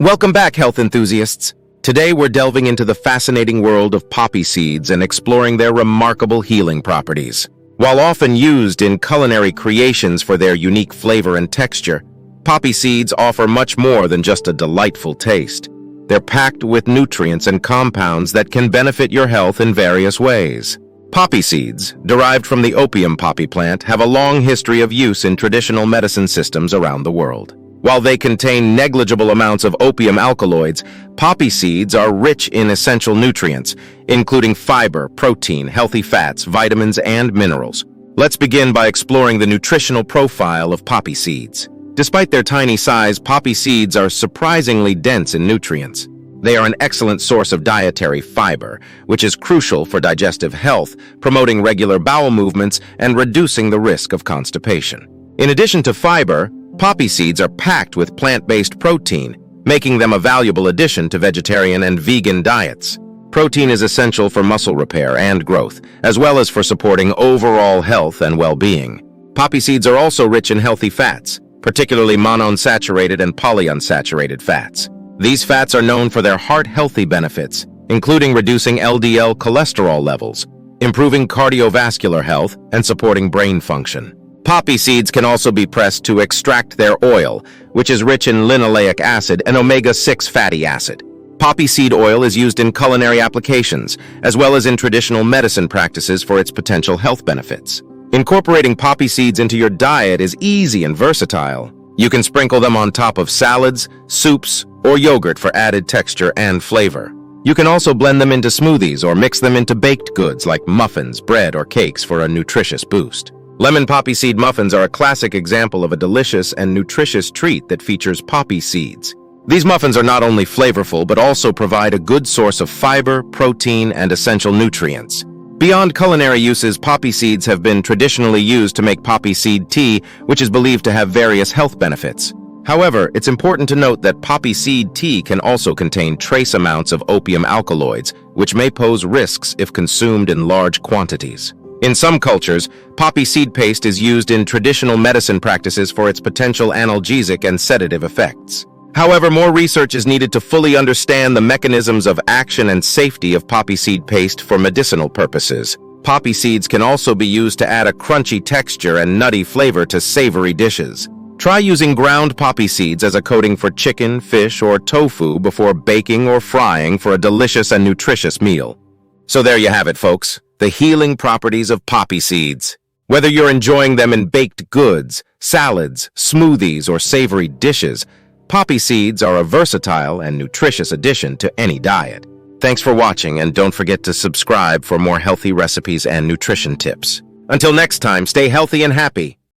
Welcome back, health enthusiasts. Today we're delving into the fascinating world of poppy seeds and exploring their remarkable healing properties. While often used in culinary creations for their unique flavor and texture, poppy seeds offer much more than just a delightful taste. They're packed with nutrients and compounds that can benefit your health in various ways. Poppy seeds, derived from the opium poppy plant, have a long history of use in traditional medicine systems around the world. While they contain negligible amounts of opium alkaloids, poppy seeds are rich in essential nutrients, including fiber, protein, healthy fats, vitamins, and minerals. Let's begin by exploring the nutritional profile of poppy seeds. Despite their tiny size, poppy seeds are surprisingly dense in nutrients. They are an excellent source of dietary fiber, which is crucial for digestive health, promoting regular bowel movements and reducing the risk of constipation. In addition to fiber, poppy seeds are packed with plant-based protein, making them a valuable addition to vegetarian and vegan diets. Protein is essential for muscle repair and growth, as well as for supporting overall health and well-being. Poppy seeds are also rich in healthy fats, particularly monounsaturated and polyunsaturated fats. These fats are known for their heart-healthy benefits, including reducing LDL cholesterol levels, improving cardiovascular health, and supporting brain function. Poppy seeds can also be pressed to extract their oil, which is rich in linoleic acid and omega-6 fatty acid. Poppy seed oil is used in culinary applications, as well as in traditional medicine practices for its potential health benefits. Incorporating poppy seeds into your diet is easy and versatile. You can sprinkle them on top of salads, soups, or yogurt for added texture and flavor. You can also blend them into smoothies or mix them into baked goods like muffins, bread, or cakes for a nutritious boost. Lemon poppy seed muffins are a classic example of a delicious and nutritious treat that features poppy seeds. These muffins are not only flavorful, but also provide a good source of fiber, protein, and essential nutrients. Beyond culinary uses, poppy seeds have been traditionally used to make poppy seed tea, which is believed to have various health benefits. However, it's important to note that poppy seed tea can also contain trace amounts of opium alkaloids, which may pose risks if consumed in large quantities. In some cultures, poppy seed paste is used in traditional medicine practices for its potential analgesic and sedative effects. However, more research is needed to fully understand the mechanisms of action and safety of poppy seed paste for medicinal purposes. Poppy seeds can also be used to add a crunchy texture and nutty flavor to savory dishes. Try using ground poppy seeds as a coating for chicken, fish, or tofu before baking or frying for a delicious and nutritious meal. So there you have it, folks. The healing properties of poppy seeds. Whether you're enjoying them in baked goods, salads, smoothies, or savory dishes, poppy seeds are a versatile and nutritious addition to any diet. Thanks for watching, and don't forget to subscribe for more healthy recipes and nutrition tips. Until next time, stay healthy and happy.